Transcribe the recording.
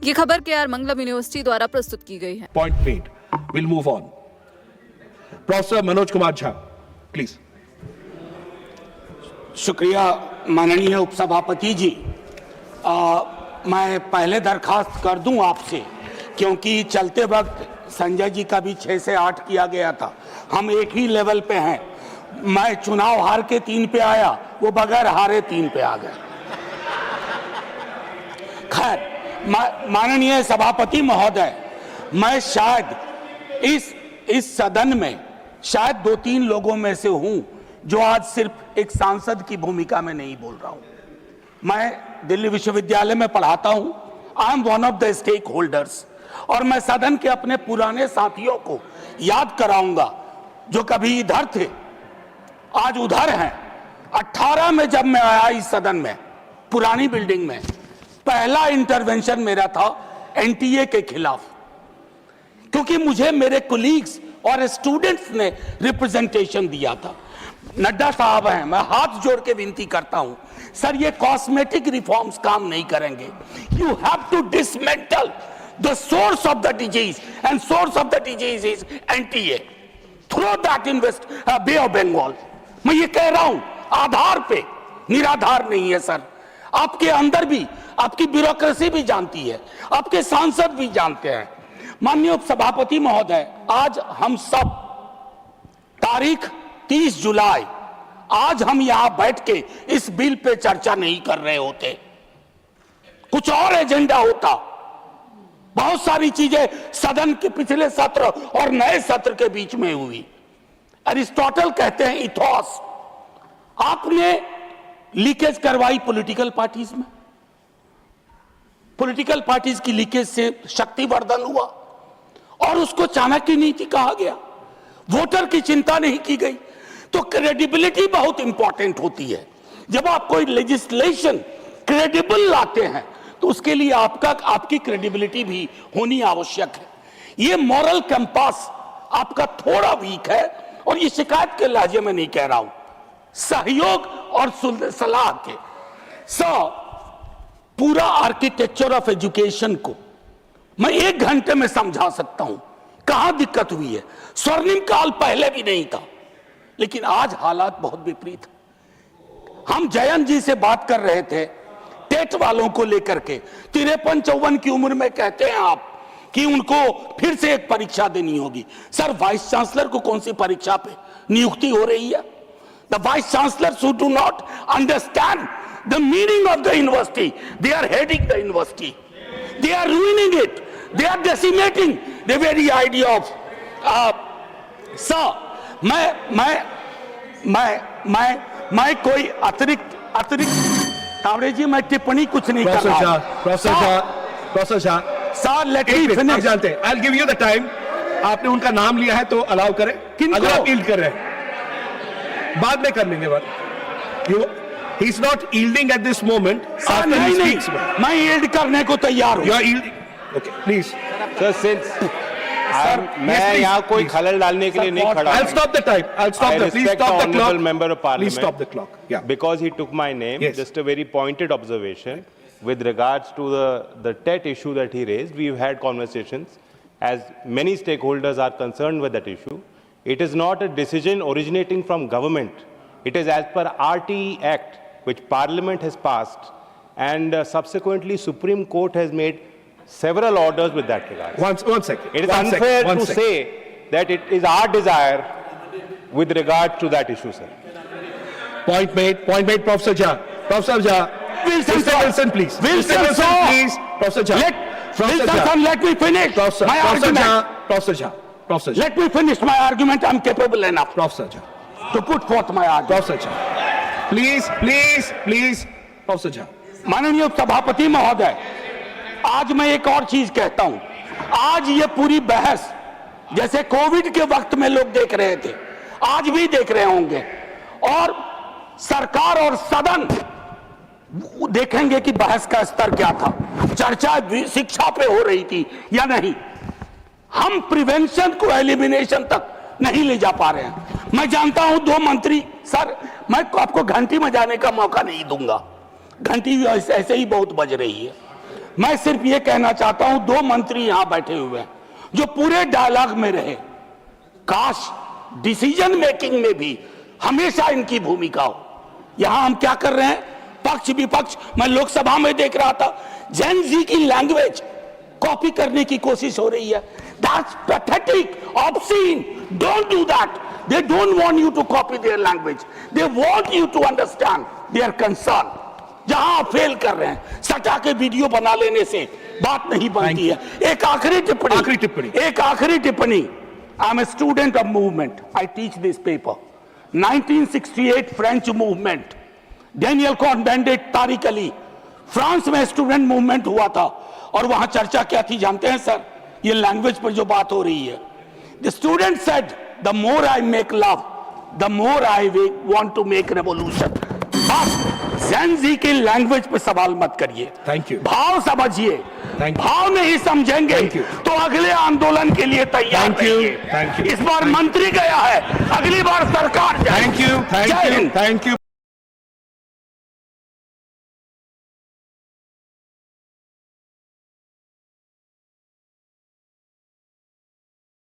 ये खबर केआर मंगलम यूनिवर्सिटी द्वारा प्रस्तुत की गई है। Point made. We'll move on. Professor Manoj Kumar Jha, please. शुक्रिया माननीय उपसभापति जी। मैं पहले दरखास्त कर दूं आपसे, क्योंकि चलते वक्त संजय जी का भी 6 से 8 किया गया था। हम एक ही लेवल पे हैं। मैं चुनाव हार के 3 पे आया, वो बगैर हारे 3 पे आ गए। खैर, माननीय सभापति महोदय, मैं शायद इस सदन में शायद 2-3 लोगों में से हूं जो आज सिर्फ एक सांसद की भूमिका में नहीं बोल रहा हूं। मैं दिल्ली विश्वविद्यालय में पढ़ाता हूं। I am one of the stakeholders, और मैं सदन के अपने पुराने साथियों को याद कराऊंगा जो कभी इधर थे, आज उधर हैं। 18 में जब मैं आया इस सदन में, पुरानी बिल्डिंग में, पहला इंटरवेंशन मेरा था एनटीए के खिलाफ, क्योंकि मुझे मेरे कोलीग्स और स्टूडेंट्स ने रिप्रेजेंटेशन दिया था। नड्डा साहब हैं, मैं हाथ जोड़ के विनती करता हूं, सर ये कॉस्मेटिक रिफॉर्म्स काम नहीं करेंगे। You have to dismantle the source of the disease, and source of the disease is NTA. Throw that in west Bay of Bengal. मैं ये कह रहा हूं, आधार पे, निराधार नहीं है सर। आपके अंदर भी आपकी ब्यूरोक्रेसी भी जानती है, आपके सांसद भी जानते हैं। माननीय उपसभापति महोदय, आज हम सब तारीख 30 जुलाई, आज हम यहां बैठ के इस बिल पे चर्चा नहीं कर रहे होते, कुछ और एजेंडा होता। बहुत सारी चीजें सदन के पिछले सत्र और नए सत्र के बीच में हुई। अरिस्टोटल कहते हैं इथोस। आपने लीकेज करवाई पॉलिटिकल पार्टीज में, पॉलिटिकल पार्टीज की लीकेज से शक्तिवर्धन हुआ और उसको चाणक्य नीति कहा गया। वोटर की चिंता नहीं की गई। तो क्रेडिबिलिटी बहुत इंपॉर्टेंट होती है। जब आप कोई लेजिस्लेशन क्रेडिबल लाते हैं तो उसके लिए आपकी क्रेडिबिलिटी भी होनी आवश्यक है। ये मॉरल कंपास आपका थोड़ा वीक है, और ये शिकायत के लहजे में नहीं कह रहा हूं, सहयोग और सलाह के। पूरा आर्किटेक्चर ऑफ एजुकेशन को मैं 1 घंटे में समझा सकता हूं कहां दिक्कत हुई है। स्वर्णिम काल पहले भी नहीं था, लेकिन आज हालात बहुत विपरीत है। हम जयंत जी से बात कर रहे थे टेट वालों को लेकर के। 53-54 की उम्र में कहते हैं आप कि उनको फिर से एक परीक्षा देनी होगी। सर, वाइस चांसलर को कौन सी परीक्षा पे नियुक्ति हो रही है? The vice chancellor who do not understand the meaning of the university, they are heading the university, they are ruining it, they are decimating the very idea of मैं कोई अतिरिक्त तावड़े जी, मैं टिप्पणी कुछ नहीं कर रहा हूं। Professor Jha, sir let me finish. जानते हैं, I'll give you the time। आपने उनका नाम लिया है तो अलाउ करें। अगर आप यील्ड कर रहे हैं बाद में कर लेंगे बात। He's not yielding at this moment. नहीं, मैं यील्ड करने को तैयार हूं। You are yielding? Okay, please. Sir, since मैं यहाँ कोई खलल डालने के लिए नहीं खड़ा। I'll stop the time. I'll stop the. Please stop the clock. Member of Parliament. Please stop the clock. Yeah. Because he took my name. Yes. Just a very pointed observation with regards to the TET issue that he raised. We've had conversations, as many stakeholders are concerned with that issue. It is not a decision originating from government. It is as per RTE Act, which Parliament has passed, and subsequently Supreme Court has made several orders with that regard. One second. It is unfair to say that it is our desire with regard to that issue, sir. Point made, Professor Jha. Professor Jha. Wilson, please. Wilson, please. Professor Jha. Let me finish my argument. Professor Jha. Let me finish my argument. I'm capable enough, Professor Jha. to put forth my argument. Professor Jha. Please. Professor Jha. माननीय सभापति महोदय, आज मैं एक और चीज कहता हूं। आज ये पूरी बहस जैसे कोविड के वक्त में लोग देख रहे थे, आज भी देख रहे होंगे, और सरकार और सदन देखेंगे कि बहस का स्तर क्या था, चर्चा शिक्षा पे हो रही थी या नहीं। हम प्रिवेंशन को एलिमिनेशन तक नहीं ले जा पा रहे हैं। मैं जानता हूं 2 मंत्री, सर मैं आपको घंटी बजाने का मौका नहीं दूंगा, घंटी ऐसे ही बहुत बज रही है। मैं सिर्फ ये कहना चाहता हूं, दो मंत्री यहां बैठे हुए हैं जो पूरे डायलॉग में रहे, काश डिसीजन मेकिंग में भी हमेशा इनकी भूमिका हो। यहां हम क्या कर रहे हैं, पक्ष विपक्ष, मैं लोकसभा में देख रहा था, जेन जी की लैंग्वेज कॉपी करने की कोशिश हो रही है। That's pathetic, obscene, don't do that. They don't want you to copy their language, they want you to understand their concern. जहां आप फेल कर रहे हैं, सटा के वीडियो बना लेने से बात नहीं बनती है। एक आखिरी टिप्पणी, I am a student of movement, I teach this paper. 1968 French movement, Daniel Cohn-Bendit, Tariq Ali, France में स्टूडेंट मूवमेंट हुआ था और वहां चर्चा क्या थी जानते हैं सर? ये लैंग्वेज पर जो बात हो रही है, the student said the more I make love the more I want to make revolution. बस जेन जी की लैंग्वेज पे सवाल मत करिए, थैंक यू, भाव समझिए, भाव नहीं समझेंगे तो अगले आंदोलन के लिए तैयार रहिए। इस बार मंत्री गया है, अगली बार सरकार जाए। Thank you.